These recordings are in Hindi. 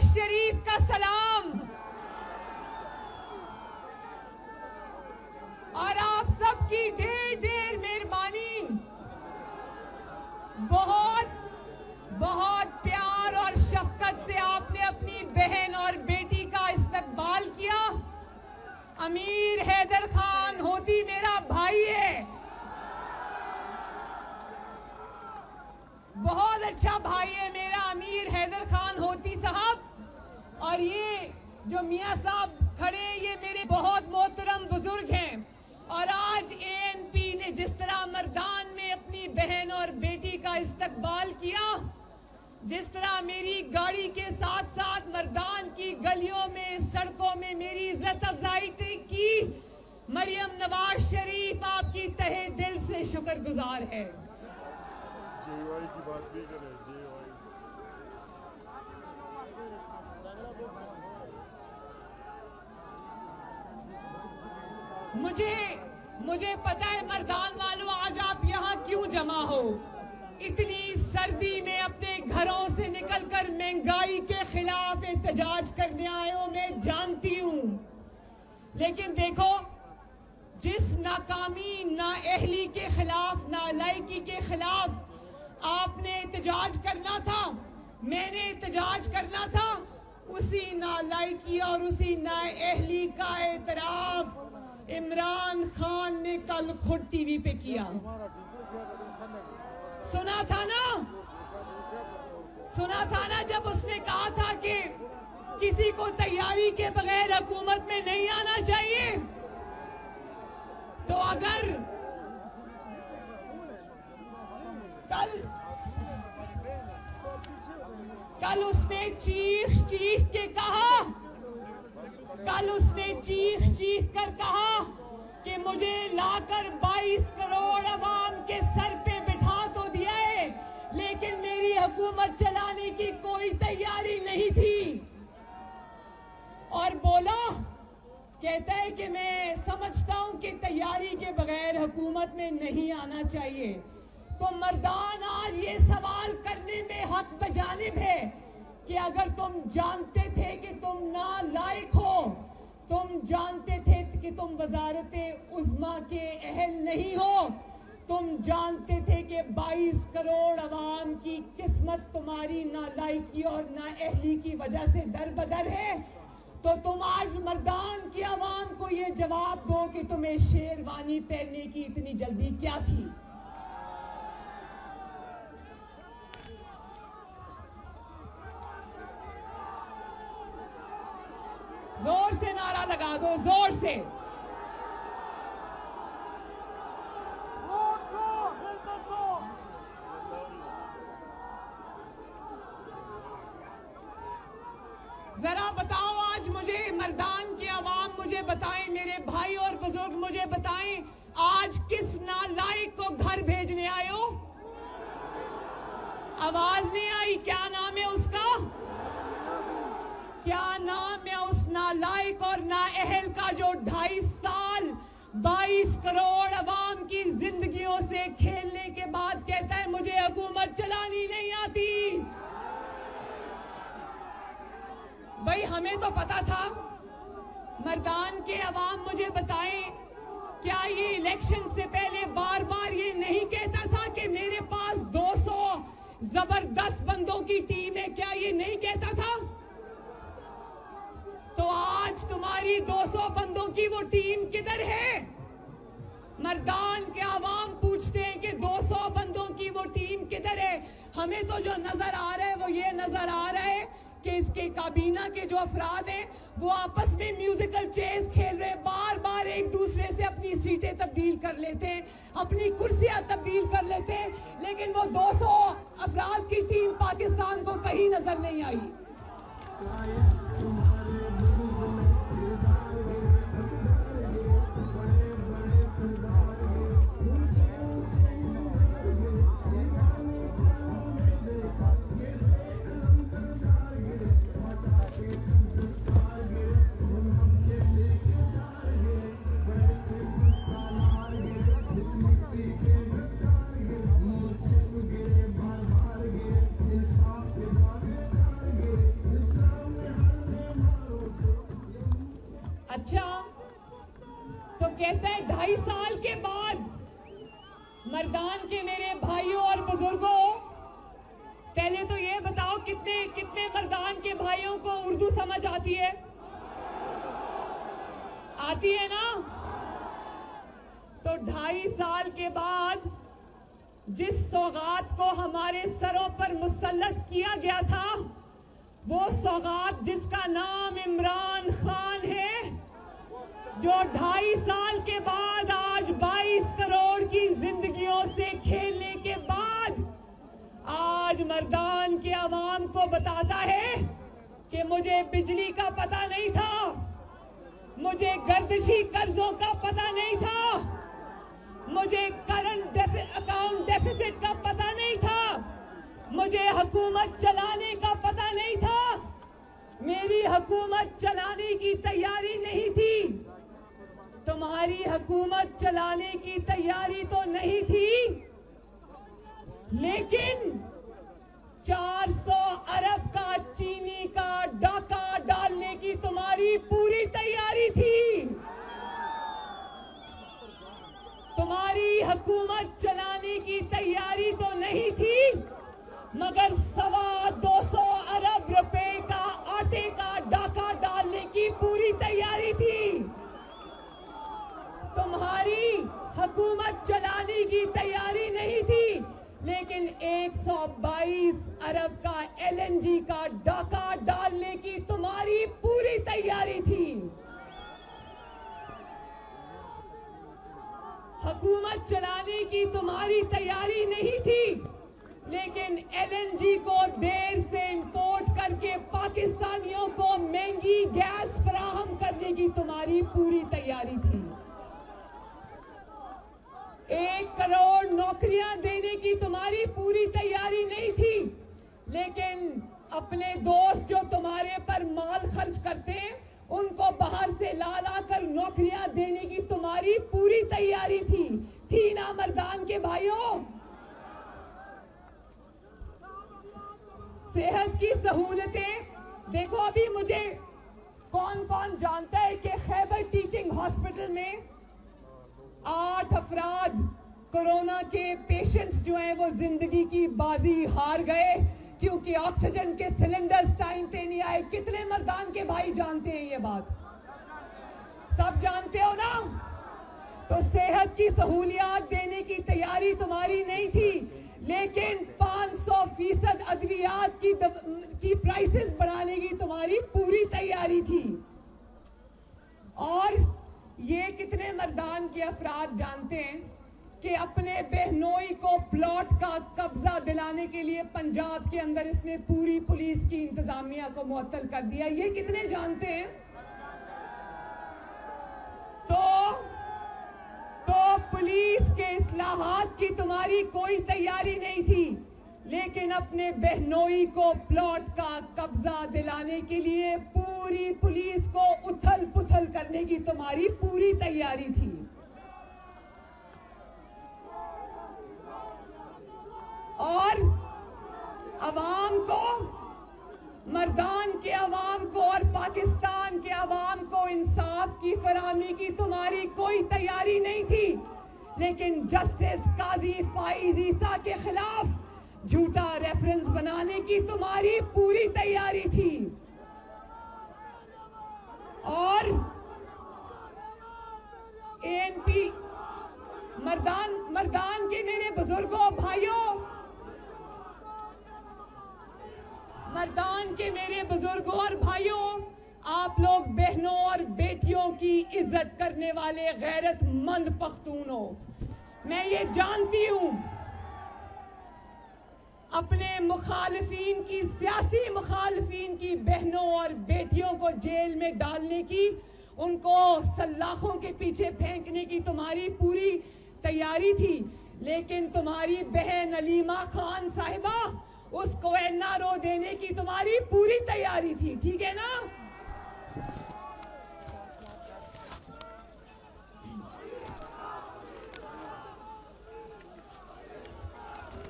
शरीफ का सलाम और आप सबकी ढेर ढेर मेहरबानी। बहुत बहुत प्यार और शफकत से आपने अपनी बहन और बेटी का इस्तकबाल किया। अमीर हैदर खान होती मेरा भाई है, बहुत अच्छा भाई है मेरा अमीर हैदर खान होती साहब। और ये जो मियां साहब खड़े ये मेरे बहुत मोहतरम बुजुर्ग हैं। और आज एएनपी ने जिस तरह मर्दान में अपनी बहन और बेटी का इस्तकबाल किया, जिस तरह मेरी गाड़ी के साथ साथ मर्दान की गलियों में सड़कों में मेरी इज्जत अफजाई की, मरियम नवाज शरीफ आपकी तहे दिल से शुक्रगुजार है। जेवाई की बात भी करें, जेवाई। मुझे पता है मर्दान वालों आज आप यहाँ क्यों जमा हो। इतनी सर्दी में अपने घरों से निकलकर महंगाई के खिलाफ एहतजाज करने आए हो, मैं जानती हूँ। लेकिन देखो, जिस नाकामी नाअहली के खिलाफ, नालायकी के खिलाफ आपने एहतजाज करना था, मैंने एहतजाज करना था, उसी नालायकी और उसी नाअहली का एतराफ इमरान खान ने कल खुद टीवी पे किया। सुना था ना जब उसने कहा था कि किसी को तैयारी के बगैर हुकूमत में नहीं आना चाहिए। तो अगर कल उसने चीख के कहा, कल उसने चीख कर कहा कि मुझे लाकर 22 करोड़ अवाम के सर पे बिठा तो दिया है, लेकिन मेरी हुकूमत चलाने की कोई तैयारी नहीं थी। और बोला, कहता है कि मैं समझता हूं कि तैयारी के बगैर हुकूमत में नहीं आना चाहिए। तो मर्दान आज ये सवाल करने में हक बजानिब है कि अगर तुम जानते थे कि तुम नालायक हो, तुम जानते थे कि तुम वजारते उज़्मा के अहल नहीं हो, तुम जानते थे कि 22 करोड़ अवाम की किस्मत तुम्हारी नालायकी और नाअहली की वजह से दरबदर है, तो तुम आज मर्दान की अवाम को ये जवाब दो कि तुम्हें शेरवानी पहनने की इतनी जल्दी क्या थी। जोर से नारा लगा दो, जोर से। जरा बताओ आज मुझे, मर्दान की आवाम मुझे बताएं, मेरे भाई और बुजुर्ग मुझे बताएं, आज किस नालायक को घर भेजने आए हो? आवाज नहीं आई। क्या नाम है उसका? क्या नाम है उस नालायक और नाअहल का जो 2.5 साल 22 करोड़ अवाम की जिंदगियों से खेलने के बाद कहता है मुझे हुकूमत चलानी नहीं आती? भाई हमें तो पता था। मर्दान के अवाम मुझे बताएं, क्या ये इलेक्शन से पहले बार बार ये नहीं कहता था कि मेरे पास 200 जबरदस्त बंदों की टीम है? क्या ये नहीं कहता था? तो आज तुम्हारी 200 बंदों की वो टीम किधर है? मर्दान के आवाम पूछते हैं कि 200 बंदों की वो टीम किधर है? हमें तो जो नजर आ रहा है वो ये नजर आ रहा है कि इसके काबीना के जो अफराद हैं वो आपस में म्यूजिकल चेस खेल रहे हैं, बार बार एक दूसरे से अपनी सीटें तब्दील कर लेते हैं, अपनी कुर्सियां तब्दील कर लेते हैं, लेकिन वो 200 अफराद की टीम पाकिस्तान को कहीं नजर नहीं आई। अच्छा, तो कहता है 2.5 साल के बाद। मर्दान के मेरे भाइयों और बुजुर्गों, पहले तो ये बताओ कितने कितने मर्दान के भाइयों को उर्दू समझ आती है? आती है ना? तो 2.5 साल के बाद जिस सौगात को हमारे सरों पर मुसल्लत किया गया था, वो सौगात जिसका नाम इमरान खान है, जो 2.5 साल के बाद आज 22 करोड़ की जिंदगियों से खेलने के बाद आज मर्दान के अवाम को बताता है कि मुझे बिजली का पता नहीं था, मुझे गर्दिशी कर्जों का पता नहीं था, मुझे करंट अकाउंट डेफिसिट का पता नहीं था, मुझे हुकूमत चलाने का पता नहीं था, मेरी हुकूमत चलाने की तैयारी नहीं थी। तुम्हारी हुकूमत चलाने की तैयारी तो नहीं थी, लेकिन 400 अरब का चीनी का डाका डालने की तुम्हारी पूरी तैयारी थी। तुम्हारी हुकूमत चलाने की तैयारी तो नहीं थी, मगर 225 अरब रुपए का आटे का डाका डालने की पूरी तैयारी थी। तुम्हारी हुकूमत चलाने की तैयारी नहीं थी, लेकिन 122 अरब का LNG का डाका डालने की तुम्हारी पूरी तैयारी थी। हुकूमत चलाने की तुम्हारी तैयारी नहीं थी, लेकिन LNG को देर से इंपोर्ट करके पाकिस्तानियों को महंगी गैस फराहम करने की तुम्हारी पूरी तैयारी थी। 1 करोड़ नौकरियां देने की तुम्हारी पूरी तैयारी नहीं थी, लेकिन अपने दोस्त जो तुम्हारे पर माल खर्च करते हैं, उनको बाहर से ला कर नौकरियां देने की तुम्हारी पूरी तैयारी थी ना मर्दान के भाइयों? सेहत की सहूलतें देखो, अभी मुझे कौन कौन जानता है कि खैबर टीचिंग हॉस्पिटल में 8 अफराद कोरोना के पेशेंट्स जो हैं वो जिंदगी की बाजी हार गए क्योंकि ऑक्सीजन के सिलेंडर्स टाइम पे नहीं आए। कितने मर्दान के भाई जानते हैं ये बात? सब जानते हो ना? तो सेहत की सहूलियात देने की तैयारी तुम्हारी नहीं थी, लेकिन 500% अद्वियात की प्राइसेस बढ़ाने की तुम्हारी पूरी तैयारी थी। और ये कितने मर्दान के अफराद जानते हैं कि अपने बहनोई को प्लॉट का कब्जा दिलाने के लिए पंजाब के अंदर इसने पूरी पुलिस की इंतजामिया को मुअत्तल कर दिया? ये कितने जानते हैं? तो पुलिस के इस्लाहात की तुम्हारी कोई तैयारी नहीं थी, लेकिन अपने बहनोई को प्लॉट का कब्जा दिलाने के लिए पूरी पुलिस को उथल पुथल करने की तुम्हारी पूरी तैयारी थी। और अवाम को, मर्दान के अवाम को और पाकिस्तान के अवाम को इंसाफ की फराहमी की तुम्हारी कोई तैयारी नहीं थी, लेकिन जस्टिस काजी फाइज ईसा के खिलाफ झूठा रेफरेंस बनाने की तुम्हारी पूरी तैयारी थी। और ANP मर्दान के मेरे बुजुर्गों, भाइयों, मर्दान के मेरे बुजुर्गों और भाइयों, आप लोग बहनों और बेटियों की इज्जत करने वाले गैरतमंद पख्तून हो। मैं ये जानती हूं, अपने मुखालिफिन की, सियासी मुखालिफिन की बहनों और बेटियों को जेल में डालने की, उनको सल्लाखों के पीछे फेंकने की तुम्हारी पूरी तैयारी थी, लेकिन तुम्हारी बहन अलीमा खान साहिबा, उसको NRO देने की तुम्हारी पूरी तैयारी थी। ठीक है ना?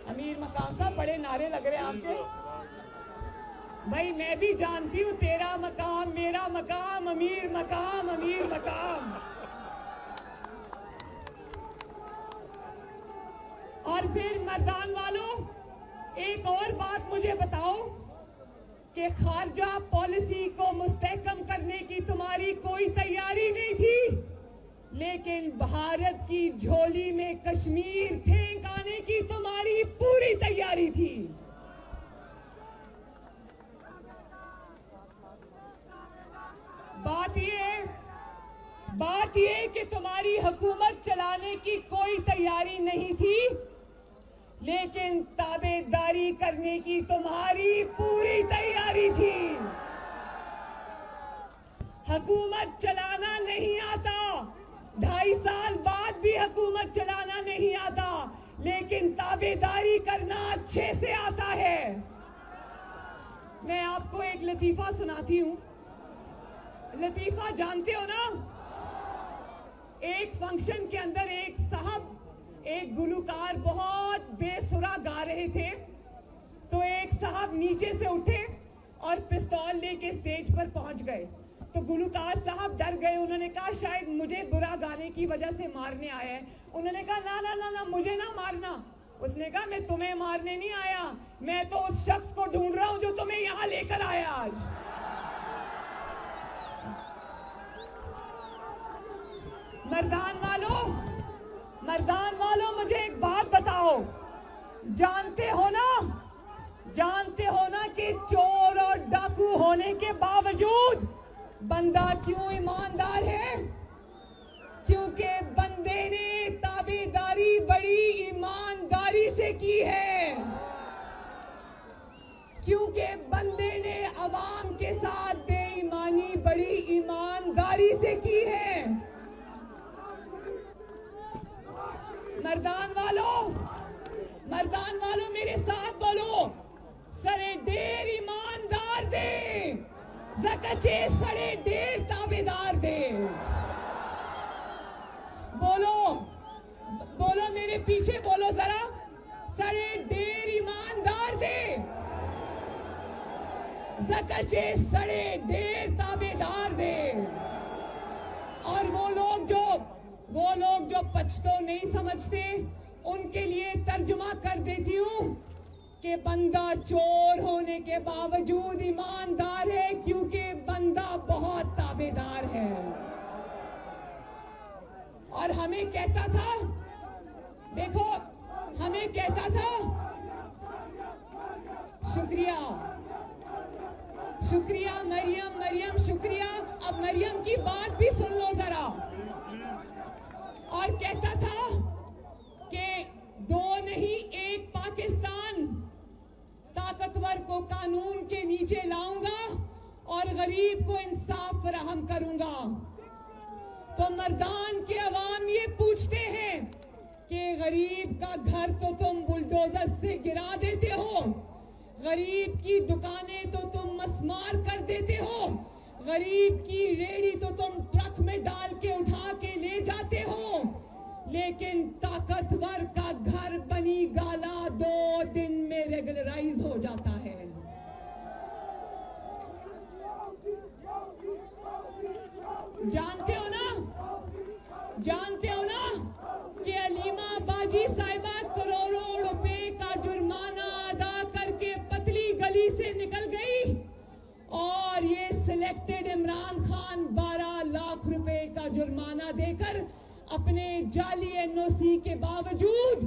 अमीर मकाम साहब, बड़े नारे लग रहे हैं आपके। भाई मैं भी जानती हूँ तेरा मकाम मेरा मकाम, अमीर मकाम, अमीर मकाम। और फिर मर्दान वालों, एक और बात मुझे बताओ कि खारजा पॉलिसी को मुस्तहकम करने की तुम्हारी कोई तैयारी नहीं थी, लेकिन भारत की झोली में कश्मीर फेंक आने की तुम्हारी पूरी तैयारी थी। बात ये कि तुम्हारी हुकूमत चलाने की कोई तैयारी नहीं थी, लेकिन ताबेदारी करने की तुम्हारी पूरी तैयारी थी। हुकूमत चलाना नहीं आता, 2.5 साल बाद भी हुकूमत चलाना नहीं आता, लेकिन ताबेदारी करना अच्छे से आता है। मैं आपको एक लतीफा सुनाती हूं। लतीफा जानते हो ना? एक फंक्शन के अंदर एक गुलूकार बहुत बेसुरा गा रहे थे, तो एक साहब नीचे से उठे और पिस्तौल लेके स्टेज पर पहुंच गए। तो गुलूकार साहब डर गए। उन्होंने कहा शायद मुझे बुरा गाने की वजह से मारने आया है। उन्होंने कहा ना ना ना ना, मुझे ना मारना। उसने कहा मैं तुम्हें मारने नहीं आया, मैं तो उस शख्स को ढूंढ रहा हूं जो तुम्हें यहां लेकर आया आज। मर्दान वालों मुझे एक बात बताओ, जानते हो ना कि चोर और डाकू होने के बावजूद बंदा क्यों ईमानदार है? क्योंकि बंदे ने ताबेदारी बड़ी ईमानदारी से की है, क्योंकि बंदे ने अवाम के साथ बेईमानी बड़ी ईमानदारी से की है। मर्दान वालों मेरे साथ बोलो, सरे ढेर ईमानदार दे, ज़कचे सरे ढेर ताबेदार दे। बोलो मेरे पीछे बोलो जरा, सरे ढेर ईमानदार दे, ज़कचे सरे ढेर ताबेदार दे। और वो लोग जो पछतो नहीं समझते, उनके लिए तर्जुमा कर देती हूँ कि बंदा चोर होने के बावजूद ईमानदार है, क्योंकि बंदा बहुत ताबेदार है। और हमें कहता था, देखो हमें कहता था, शुक्रिया मरियम शुक्रिया। अब मरियम की बात भी सुन लो जरा। और कहता था कि 2 नहीं 1 पाकिस्तान, ताकतवर को कानून के नीचे लाऊंगा और गरीब को इंसाफ फराहम करूंगा। तो मर्दान के अवाम ये पूछते हैं कि गरीब का घर तो तुम बुलडोजर से गिरा देते हो, गरीब की दुकानें तो तुम मस्मार कर देते हो, गरीब की रेहड़ी तो तुम ट्रक में डाल के उठा के ले जाते हो, लेकिन ताकतवर का घर बनी गाला 2 दिन में रेगुलराइज हो जाता है। जानते हो ना कि अलीमा बाजी साहिबा करोड़ों रुपए का जुर्माना अदा करके पतली गली से निकल गई, और ये सिलेक्टेड इमरान खान 12 लाख रुपए का जुर्माना देकर अपने जाली एनओसी के बावजूद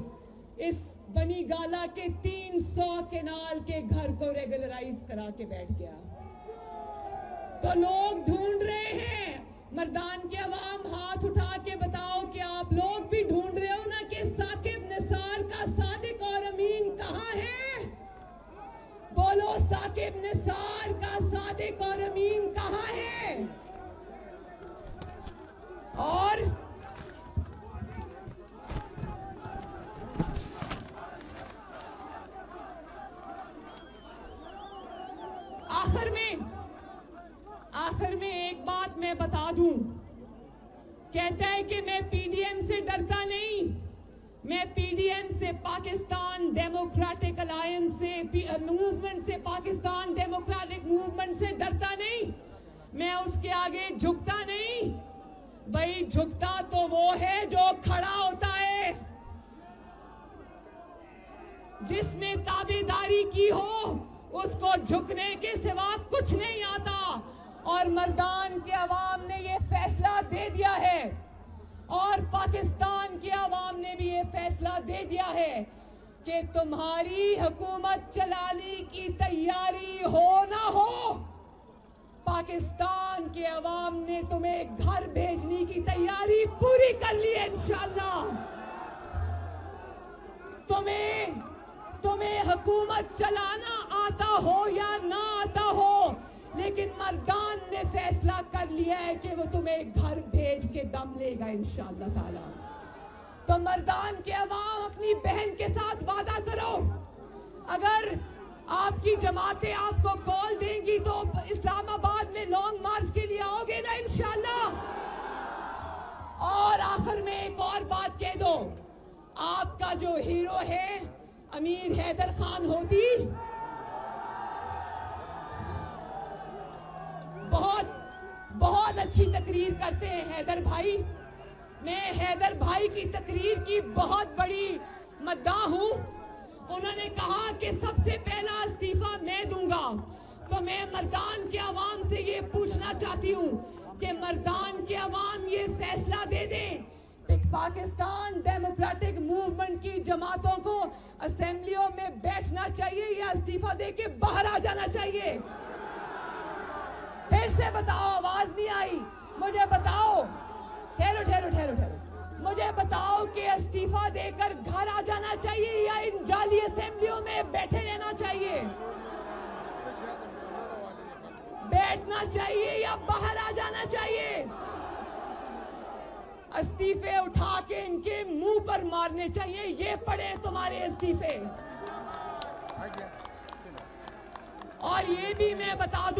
इस बनी गाला के 300 केनाल के घर को रेगुलराइज करा के बैठ गया। तो लोग ढूंढ रहे हैं, मर्दान के अवाम हाथ उठा के बताओ कि आप लोग भी ढूंढ रहे हो ना कि साकिब निसार का सादिक और अमीन कहां है? बोलो, साकिब निसार का सादिक और अमीन कहां है? और आखिर में एक बात मैं बता दूं, कहता है कि मैं पीडीएम से डरता नहीं, मैं पीडीएम से, पाकिस्तान डेमोक्रेटिक अलायंस से, मूवमेंट से, पाकिस्तान डेमोक्रेटिक मूवमेंट से डरता नहीं, मैं उसके आगे झुकता नहीं। भाई झुकता तो वो है जो खड़ा होता है, जिसने ताबेदारी की हो उसको झुकने के सिवा कुछ नहीं आता। और मर्दान के अवाम ने ये फैसला दे दिया है और पाकिस्तान के अवाम ने भी ये फैसला दे दिया है कि तुम्हारी हुकूमत चलाने की तैयारी हो ना हो, पाकिस्तान के अवाम ने तुम्हें घर भेजने की तैयारी पूरी कर ली है इंशाअल्लाह। तुम्हें हुकूमत चलाना आता हो या ना आता हो, लेकिन मर्दान ने फैसला कर लिया है कि वो तुम्हें घर भेज के दम लेगा इंशाअल्लाह ताला। तो मर्दान के अवाम अपनी बहन के साथ वादा करो, अगर आपकी जमातें आपको कॉल देंगी तो इस्लामाबाद में लॉन्ग मार्च के लिए आओगे ना इंशाअल्लाह। और आखिर में एक और बात कह दो, आपका जो हीरो है अमीर हैदर खान होती, बहुत अच्छी तकरीर करते हैं हैदर भाई। मैं हैदर भाई की तकरीर की बहुत बड़ी मद्दाह हूं। उन्होंने कहा कि सबसे पहला इस्तीफा मैं दूंगा, तो मैं मर्दान के अवाम से ये पूछना चाहती हूँ कि मर्दान के अवाम ये फैसला दे दें कि पाकिस्तान डेमोक्रेटिक मूवमेंट की जमातों को असेंबलियों में बैठना चाहिए या इस्तीफा दे के बाहर आ जाना चाहिए। फिर से बताओ, आवाज नहीं आई, मुझे बताओ। ठहरो, मुझे बताओ कि इस्तीफा देकर घर आ जाना चाहिए या इन जाली असेंबलियों में बैठे रहना चाहिए, बैठना चाहिए या बाहर आ जाना चाहिए। इस्तीफे उठा के इनके मुंह पर मारने चाहिए। ये पड़े तुम्हारे इस्तीफे। और ये भी मैं बता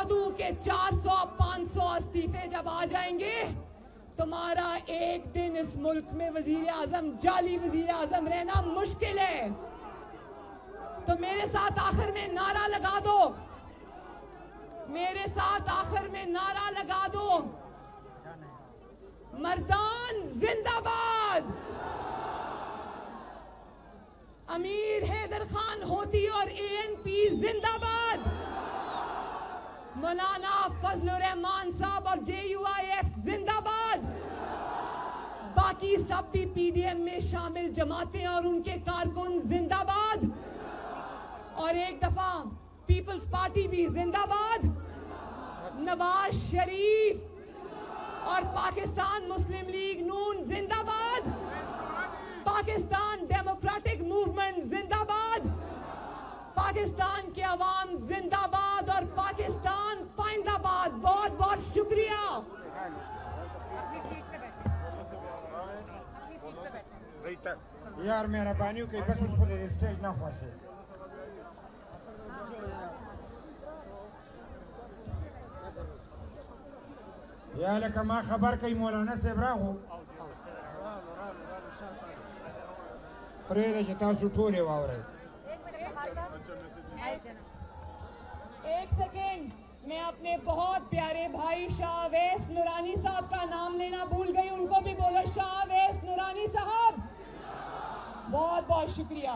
दूं कि 400-500 इस्तीफे जब आ जाएंगे, तुम्हारा एक दिन इस मुल्क में वजीर आजम, जाली वजीर आजम रहना मुश्किल है। तो मेरे साथ आखिर में नारा लगा दो, मेरे साथ आखिर में नारा लगा दो, मर्दान जिंदाबाद, अमीर हैदर खान होती और एएनपी जिंदाबाद, मौलाना फजलुर रहमान साहब और JUIF जिंदाबाद, बाकी सब भी PDM में शामिल जमातें और उनके कारकुन जिंदाबाद, और एक दफा पीपल्स पार्टी भी जिंदाबाद, नवाज शरीफ और पाकिस्तान मुस्लिम लीग नून जिंदाबाद, पाकिस्तान डेमोक्रेटिक मूवमेंट जिंदाबाद, पाकिस्तान के अवाम जिंदाबाद और पाकिस्तान पाइंदाबाद। बहुत बहुत शुक्रिया। अपनी सीट पे बैठे, अपनी सीट पे बैठे। यार मेहरबानी कोई बस उस पर स्टेज ना फंसे। या लका मा खबर कई मौलाना से राहो प्रेरे जता सुठोरे वावरे। एक सेकेंड, मैं अपने बहुत प्यारे भाई शाह अवैस नूरानी साहब का नाम लेना भूल गई, उनको भी बोलो शाह अवैस नूरानी साहब। बहुत बहुत शुक्रिया।